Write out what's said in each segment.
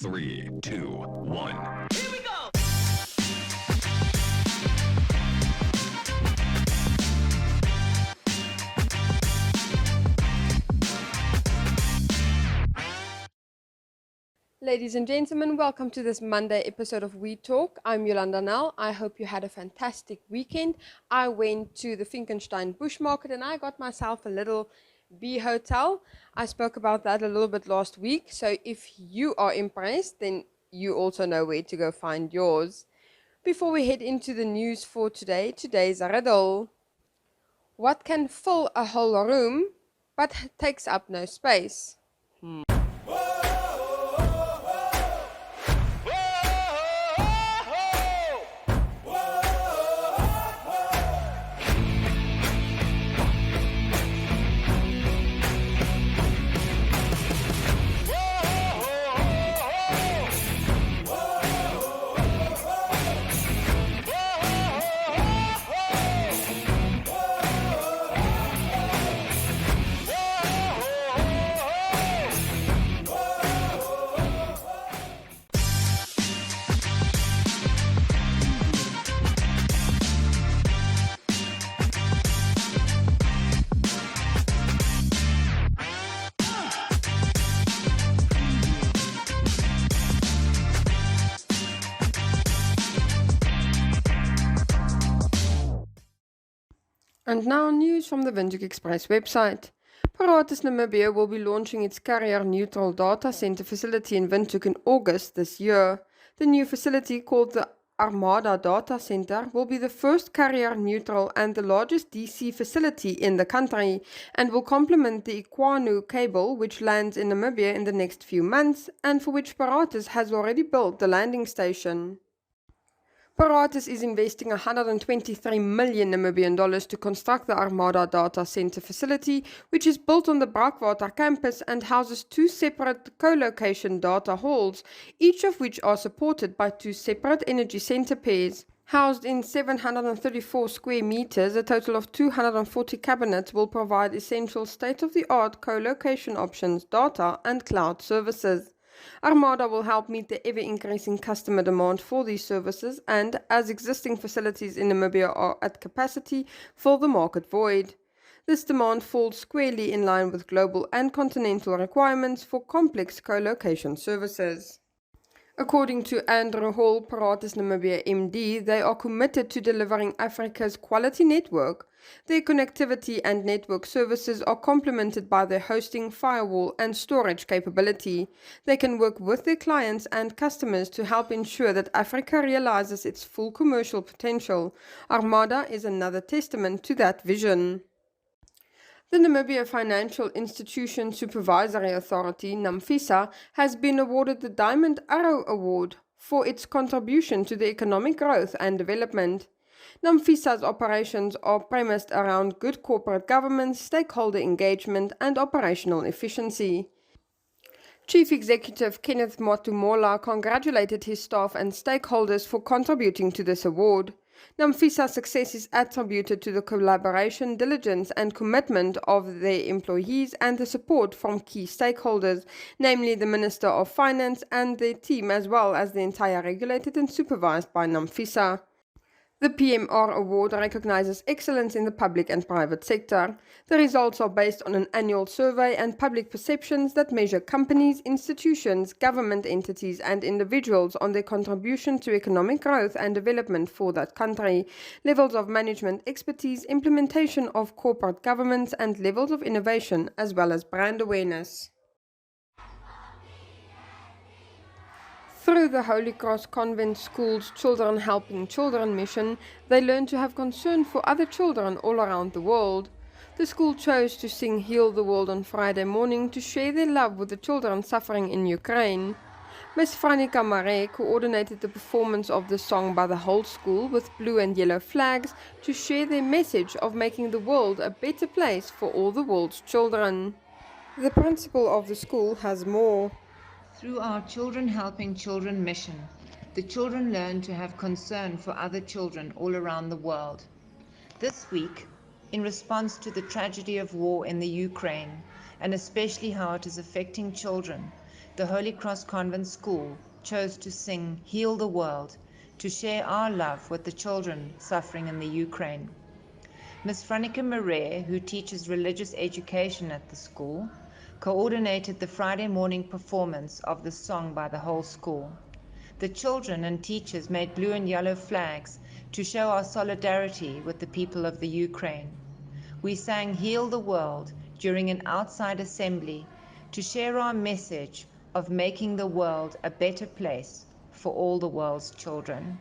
3, 2, 1. Here we go! Ladies and gentlemen, welcome to this Monday episode of We Talk. I'm Yolanda Nell. I hope you had a fantastic weekend. I went to the Finkenstein Bush Market and I got myself a little bee hotel. I spoke about that a little bit last week. So if you are impressed, then you also know where to go find yours. Before we head into the news for today, today's riddle. What can fill a whole room but takes up no space? And now news from the Windhoek Express website. Paratus Namibia will be launching its carrier-neutral data center facility in Windhoek in August this year. The new facility, called the Armada Data Center, will be the first carrier-neutral and the largest DC facility in the country and will complement the Iquanu cable, which lands in Namibia in the next few months and for which Paratus has already built the landing station. Paratus is investing 123 million Namibian dollars to construct the Armada Data Center facility, which is built on the Breakwater campus and houses two separate co-location data halls, each of which are supported by two separate energy center pairs. Housed in 734 square meters, a total of 240 cabinets will provide essential state-of-the-art co-location options, data and cloud services. Armada will help meet the ever-increasing customer demand for these services and, as existing facilities in Namibia are at capacity, fill the market void. This demand falls squarely in line with global and continental requirements for complex co-location services. According to Andrew Hall, Paratus Namibia MD, they are committed to delivering Africa's quality network. Their connectivity and network services are complemented by their hosting, firewall, and storage capability. They can work with their clients and customers to help ensure that Africa realizes its full commercial potential. Armada is another testament to that vision. The Namibia Financial Institution Supervisory Authority, NAMFISA, has been awarded the Diamond Arrow Award for its contribution to the economic growth and development. NAMFISA's operations are premised around good corporate governance, stakeholder engagement, and operational efficiency. Chief Executive Kenneth Matumola congratulated his staff and stakeholders for contributing to this award. NAMFISA's success is attributed to the collaboration, diligence, and commitment of their employees and the support from key stakeholders, namely the Minister of Finance and their team, as well as the entire regulated and supervised by NAMFISA. The PMR Award recognizes excellence in the public and private sector. The results are based on an annual survey and public perceptions that measure companies, institutions, government entities, and individuals on their contribution to economic growth and development for that country, levels of management expertise, implementation of corporate governance, and levels of innovation, as well as brand awareness. Through the Holy Cross Convent School's Children Helping Children mission, they learn to have concern for other children all around the world. The school chose to sing Heal the World on Friday morning to share their love with the children suffering in Ukraine. Ms. Franika Mare coordinated the performance of the song by the whole school with blue and yellow flags to share their message of making the world a better place for all the world's children. The principal of the school has more. Through our Children Helping Children mission, the children learn to have concern for other children all around the world. This week, in response to the tragedy of war in the Ukraine, and especially how it is affecting children, the Holy Cross Convent School chose to sing Heal the World to share our love with the children suffering in the Ukraine. Ms. Frannica Marais, who teaches religious education at the school, coordinated the Friday morning performance of the song by the whole school. The children and teachers made blue and yellow flags to show our solidarity with the people of the Ukraine. We sang Heal the World during an outside assembly to share our message of making the world a better place for all the world's children.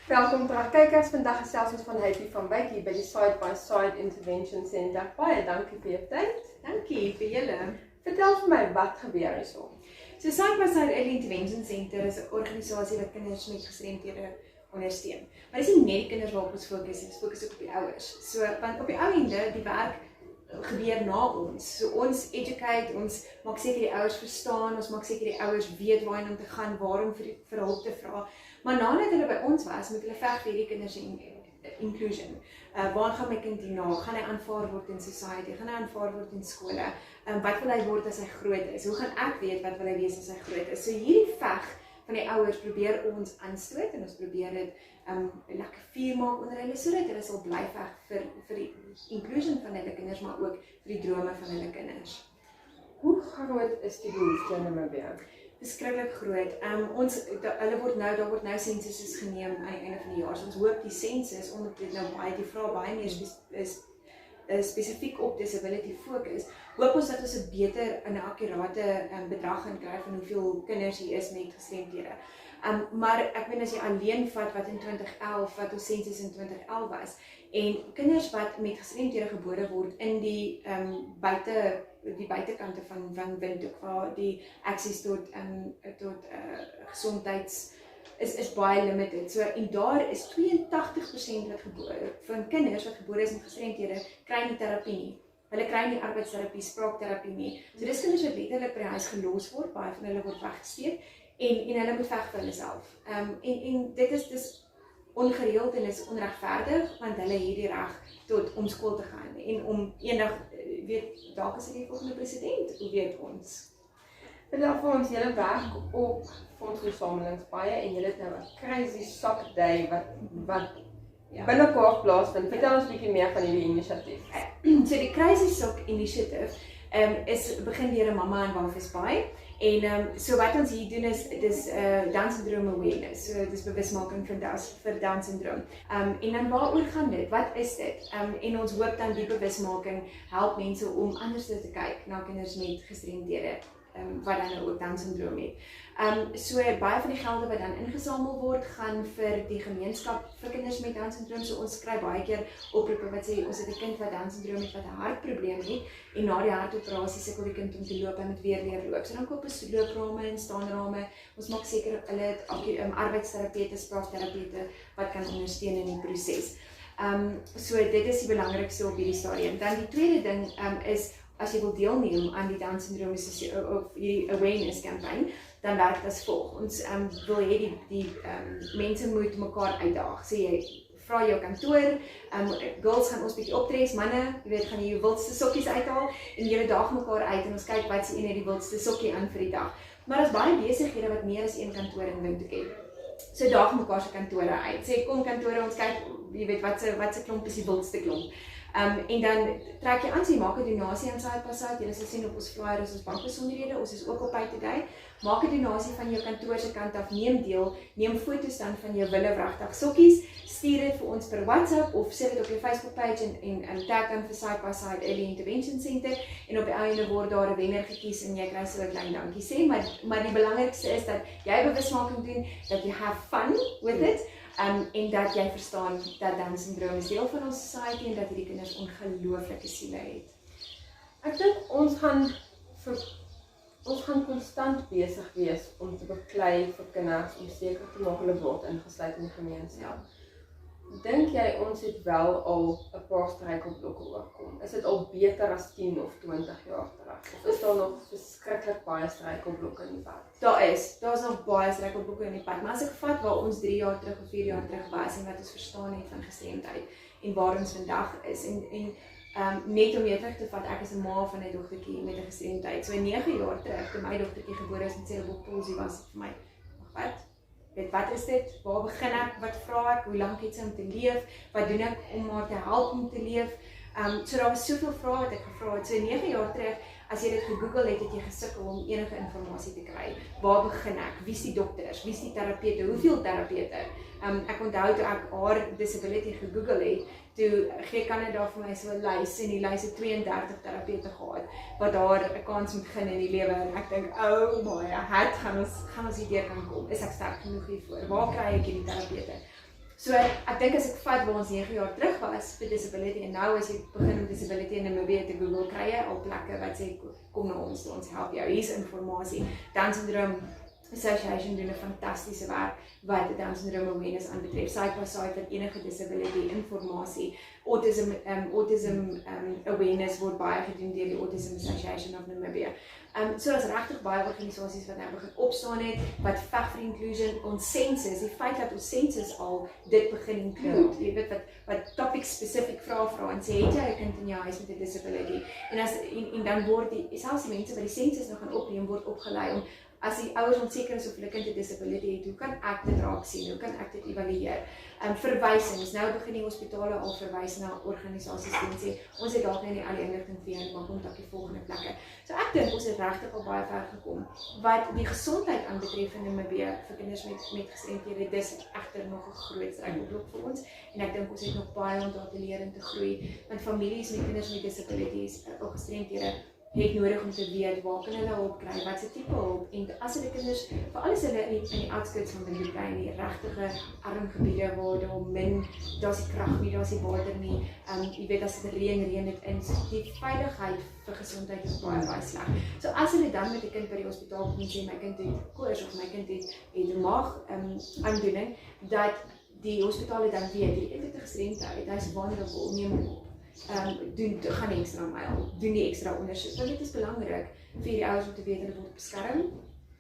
Welkom terug kykers, vandag gesels ons van Happy van Wyk hier by die Side by Side Intervention Center. Baie dankie vir jou tyd. Dankie vir julle. Vertel vir my wat gebeur hierso. So Side by Side Early Intervention Center is 'n organisasie wat kinders met gestremdhede ondersteun. Maar dis nie net die kinders waarop ons fokus nie, ons fokus ook op die ouers. So want op die ou ende, die werk gebeur na ons. So ons educate, ons maak seker die ouers verstaan, ons maak seker die ouers weet waarheen om te gaan, waarom vir hulp te vra. Maar nadat hulle by ons was, moet hulle veg vir hierdie kinders en inclusion. Waar gaan my kind hierna? Gaan hy aanvaar word in society? Gaan hy aanvaar word in skole? Wat wil hy word as hy groot is? Hoe gaan ek weet wat wil hy wees as hy groot is? So hierdie veg van die ouers probeer ons aanstoot en ons probeer dit lekker vuur maak onder hulle sodat hulle sal bly veg vir die inclusion van hulle kinders, maar ook vir die drome van hulle kinders. Hoe groot is die behoefte in Namibia? Beskiklik groot. Daar word nou sensusse geneem aan die einde van die jaar. So ons hoop die sensus omdat dit nou die vraag baie meer spesifiek op disability fokus. Hoop ons dat ons 'n beter en 'n akkurate bedrag gaan kry van hoeveel kinders hier is met gestremdhede. Maar ek meen as jy alleen vat wat in 2011 wat ons sensus in 2011 was en kinders wat met gestremdhede gebore word in die buitekante van Windhoek waar die access tot gesondheids is baie limited. So en daar is 82% van kinders wat gebore is met gestremdhede kry nie terapie nie. Hulle kry nie arbeidsterapie, spraakterapie nie. So dis kinders wat letterlik by die huis gelos word, baie van hulle word weggesteek en hulle moet veg vir hulle self. En dit is dus ongereeld en is onregverdig want hulle het die reg tot om skool te gaan en om eendag dalk is dit die volgende president, hoe weet ons. Vertel vir ons, julle werk op fondsversamelings baie en julle het nou 'n crazy sock day wat binnekort plaasvind. Vertel ons 'n bietjie meer van hierdie inisiatief. So die Crazy Sock Initiative begin deur 'n mamma in Walvis Bay en so wat ons hier doen is Down syndrome awareness. So dis bewusmaking vir Down syndroom. En dan waaroor gaan dit? Wat is dit? En ons hoop dan die bewusmaking help mense om anders te kyk na kinders met gestremdhede wat dan ook Down syndroom het. So baie van die gelde wat dan ingesamel word gaan vir die gemeenskap vir kinders met Down syndroom. So ons kry baie keer oproepe wat sê ons het 'n kind wat Down syndroom het wat 'n hartprobleem het en na die hartoperasie sukkel die kind om te loop en moet weer leer loop. So dan koop ons looprame en staanrame. Ons maak seker hulle het arbeidsterapeute, spraakterapeute wat kan ondersteun in die proses. So dit is die belangrikste op hierdie stadium. Dan die tweede ding is as jy wil deelneem aan die Down syndroom of hierdie awareness campaign, dan werk dit as volg. Ons wil hê die mense moet mekaar uitdaag. So jy vra jou kantoor, girls gaan ons bietjie optres, manne, jy weet, gaan jy jou wildste sokkies uithaal en julle daag mekaar uit en ons kyk wat se een het die wildste sokkie aan vir die dag. Maar daar's baie besighede wat meer as een kantoor in Windhoek het. So daag mekaar se kantore uit. Sê kom kantore, ons kyk, jy weet wat se klomp is die wildste klomp. En dan trek jy aan, sê maak 'n donasie aan SideBySide. Julle sal sien op ons flyer is ons bankbesonderhede, ons is ook op Pay Today. Maak 'n donasie van jou kantoor se kant af, neem deel, neem foto's dan van jou wille wragtig sokkies, stuur dit vir ons per WhatsApp of sit dit op jou Facebook page en tag dan vir SideBySide Early Intervention Center en op die einde word daar 'n wenner gekies en jy kry so 'n klein dankie sê, maar die belangrikste is dat jy bewusmaking doen, dat jy have fun with it. En dat jy verstaan dat Down syndroom is deel van ons society en dat hierdie kinders ongelooflike siele het. Ek dink ons gaan konstant besig wees om te beklei vir kinders om seker te maak hulle word ingesluit in die gemeenskap. Dink jy ons het wel al 'n paar struikelblokke oorkom? Is dit al beter as 10 of 20 jaar terug? Of is daar nog verskriklik baie struikelblokke in die pad? Daar's nog baie struikelblokke in die pad, maar as ek vat waar ons 3 jaar terug of 4 jaar terug was en wat ons verstaan het van gestremdheid en waar ons vandag is en net om jou terug te vat, ek is 'n ma van 'n dogtertjie met 'n gestremdheid. So 9 jaar terug, toe my dogtertjie gebore is met cerebral palsy, was dit vir my, wat is dit? Waar begin ek? Wat vra ek? Hoe lank het sy om te leef? Wat doen ek om haar te help om te leef? So daar was soveel vrae wat ek gevra het. So 9 jaar terug, as jy dit gegoogel het jy gesukkel om enige inligting te kry. Waar begin ek? Wie is die dokters? Wie is die terapeute? Hoeveel terapeute? Ek onthou toe ek haar disability gegoogel het, toe gee Canada vir my so 'n lys en die lys het 32 terapeute gehad wat haar 'n kans moet gee in die lewe en ek dink, oh my, gaan ons hierdeur kan kom. Is ek sterk genoeg hiervoor? Waar kry ek hierdie terapeute? So ek dink as ek vat waar ons 9 jaar terug was vir disability en nou as jy begin om disability in Namibia te Google, kry jy al plekke wat sê kom na ons help jou. Hier's inligting. Down syndrome Association doen 'n fantastiese werk wat Down syndrome awareness aanbetref. SideBySide wat enige disability inligting, autism awareness word baie gedoen deur die Autism Association of Namibia. So as regtig baie organisasies wat nou begin opstaan het, wat veg vir inclusion, ons census, die feit dat ons census al dit begin include, jy weet wat topic specific vra en sê, het jy 'n kind in jou huis met 'n disability? En dan word selfs die mense wat die census nog gaan opneem, word opgelei om as die ouers onseker is of hulle kind 'n disability het, hoe kan ek dit raak sien? Hoe kan ek dit evalueer? Verwysings, nou begin die hospitale al verwys na organisasies en sê, ons het dalk nie al die inligting vir jou, maar kontak die volgende plekke. So ek dink ons het regtig al baie ver gekom. Wat die gesondheid aanbetref in Namibia vir kinders met gestremdhede, dis egter nog 'n groot struikelblok vir ons en ek dink ons het nog baie om daar te leer en te groei, want families met kinders met disabilities of gestremdhede het nodig om te weet waar kan hulle hulp kry, wat se tipe hulp en as hulle kinders, veral as hulle in die outskirts van Windhoek bly, in die regtige arm gebiede waar daar's die krag nie, daar's die water nie, jy weet as dit reën dit in, so die veiligheid vir gesondheid is baie sleg. So as hulle dan met 'n kind by die hospitaal kom en sê my kind het koors of my kind het 'n maag aandoening, dat die hospitale dan weet, die het 'n gestremdheid, hy's vulnerable, neem hom op. Gaan die ekstra myl, doen die ekstra ondersoek. Want dit is belangrik vir die ouers om te weet hulle word beskerm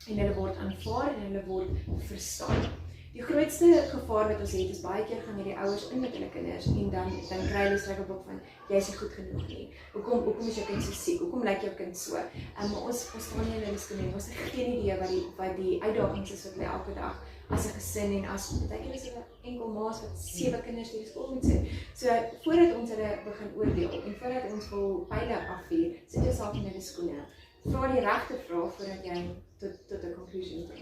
en hulle word aanvaar en hulle word verstaan. Die grootste gevaar wat ons het is baie keer gaan hierdie ouers in met hulle kinders en dan kry hulle struikelblok van jy is nie goed genoeg nie. Hoekom is jou kind so siek? Hoekom lyk jou kind so? Maar ons staan nie in hulle skoene. Ons het geen idee wat die uitdagings is wat hulle elke dag as 'n gesin en as partykeer is hulle enkel ma's wat 7 kinders deur die skool moet sit. So voordat ons hulle begin oordeel en voordat ons wil pile afvuur, sit jouself in hulle skoene. Vra die regte vrae voordat jy tot 'n conclusion kom.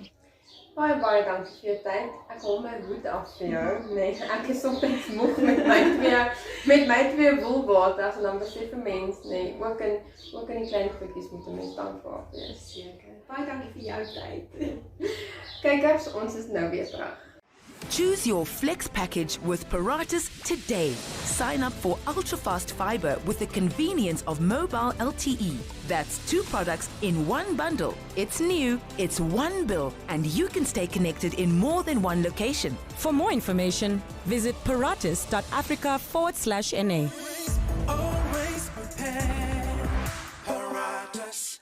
Baie dankie vir jou tyd. Ek hou my hoed af vir jou. Nee, ek is soms moeg met my twee woelwaters en dan besef 'n mens, nee, ook in die klein goedjies moet 'n mens dankbaar wees. Seker. Baie dankie vir jou tyd. Kykers, ons is nou weer terug. Choose your flex package with Paratus today. Sign up for ultra-fast fiber with the convenience of mobile LTE. That's 2 products in 1 bundle. It's new, it's 1 bill, and you can stay connected in more than 1 location. For more information, visit paratus.africa/NA. Always prepared. Paratus.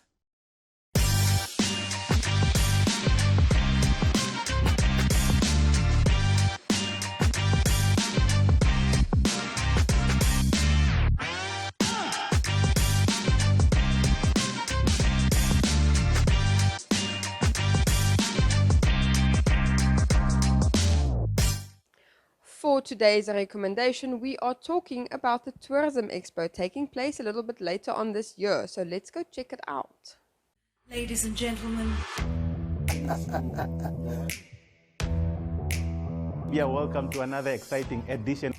For today's recommendation, we are talking about the Tourism Expo taking place a little bit later on this year, so let's go check it out. Ladies and gentlemen, Yeah, welcome to another exciting edition.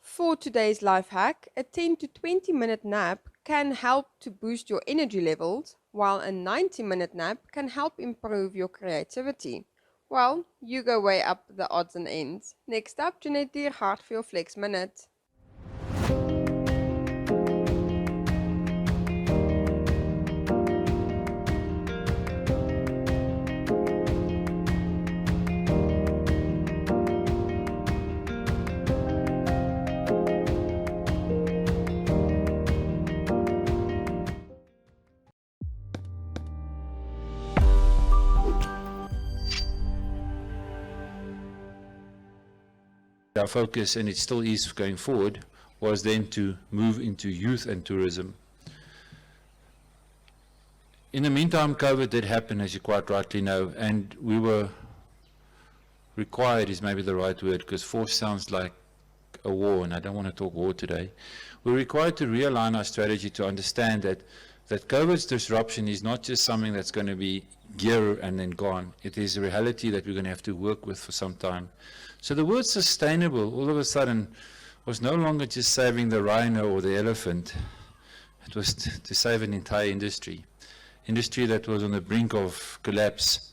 For today's life hack, a 10 to 20 minute nap can help to boost your energy levels, while a 90-minute nap can help improve your creativity. Well, you go way up the odds and ends. Next up, Jeanette Diergaard for your Flex Minute. Our focus, and it still is going forward, was then to move into youth and tourism. In the meantime, COVID did happen, as you quite rightly know, and we were required, is maybe the right word, because force sounds like a war, and I don't want to talk war today. We're required to realign our strategy to understand that COVID's disruption is not just something that's going to be here and then gone. It is a reality that we're going to have to work with for some time. So the word sustainable all of a sudden was no longer just saving the rhino or the elephant. It was to save an entire industry that was on the brink of collapse.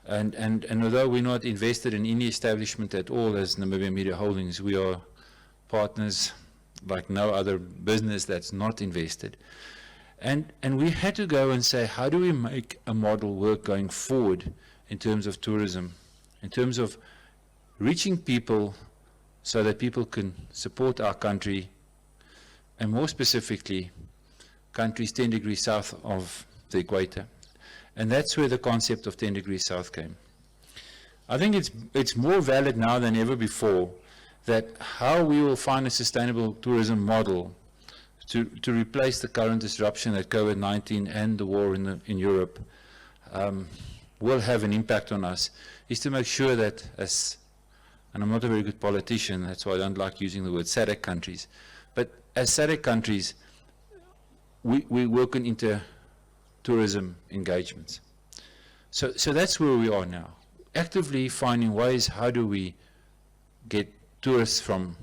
And although we're not invested in any establishment at all as Namibia Media Holdings, we are partners like no other business that's not invested. And we had to go and say, how do we make a model work going forward in terms of tourism, in terms of reaching people so that people can support our country, and more specifically, countries 10 degrees south of the equator. And that's where the concept of 10 degrees south came. I think it's more valid now than ever before that how we will find a sustainable tourism model to replace the current disruption that COVID-19 and the war in Europe will have an impact on us, is to make sure that and I'm not a very good politician, that's why I don't like using the word SADC countries, but as SADC countries, we work on inter-tourism engagements. So that's where we are now, actively finding ways, how do we get tourists from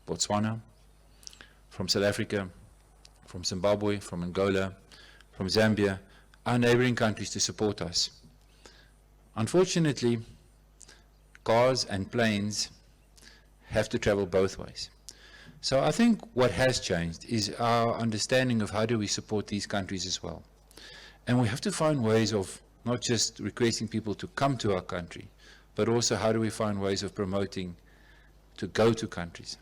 Botswana, from South Africa, from Zimbabwe, from Angola, from Zambia, our neighboring countries to support us. Unfortunately, cars and planes have to travel both ways. So I think what has changed is our understanding of how do we support these countries as well. And we have to find ways of not just requesting people to come to our country, but also how do we find ways of promoting to go to countries.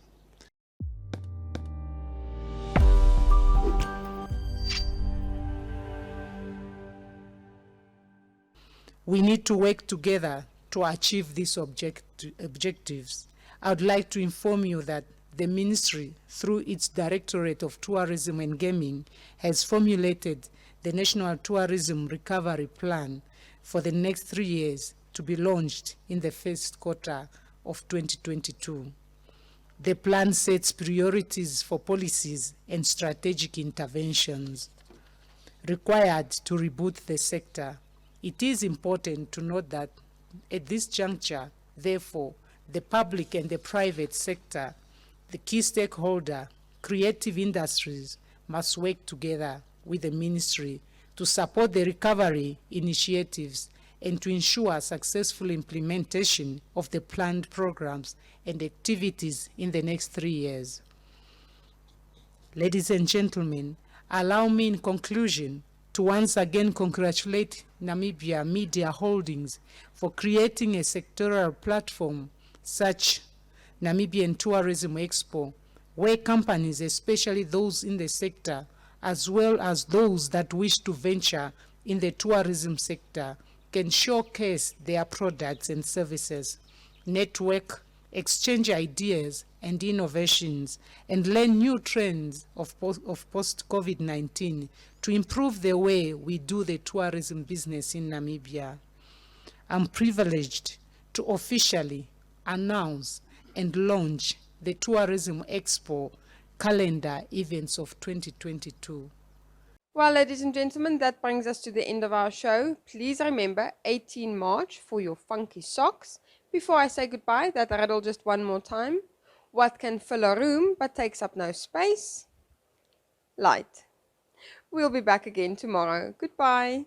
We need to work together to achieve these objectives. I would like to inform you that the Ministry, through its Directorate of Tourism and Gaming, has formulated the National Tourism Recovery Plan for the next 3 years to be launched in the first quarter of 2022. The plan sets priorities for policies and strategic interventions required to reboot the sector. It is important to note that at this juncture, therefore, the public and the private sector, the key stakeholder, creative industries, must work together with the ministry to support the recovery initiatives and to ensure successful implementation of the planned programs and activities in the next 3 years. Ladies and gentlemen, allow me in conclusion to once again congratulate Namibia Media Holdings for creating a sectoral platform such Namibian Tourism Expo, where companies, especially those in the sector, as well as those that wish to venture in the tourism sector, can showcase their products and services, network, exchange ideas and innovations, and learn new trends of post-COVID-19 to improve the way we do the tourism business in Namibia. I'm privileged to officially announce and launch the Tourism Expo calendar events of 2022. Well, ladies and gentlemen, that brings us to the end of our show. Please remember 18 March for your funky socks. Before I say goodbye, that riddle just one more time. What can fill a room but takes up no space? Light. We'll be back again tomorrow. Goodbye.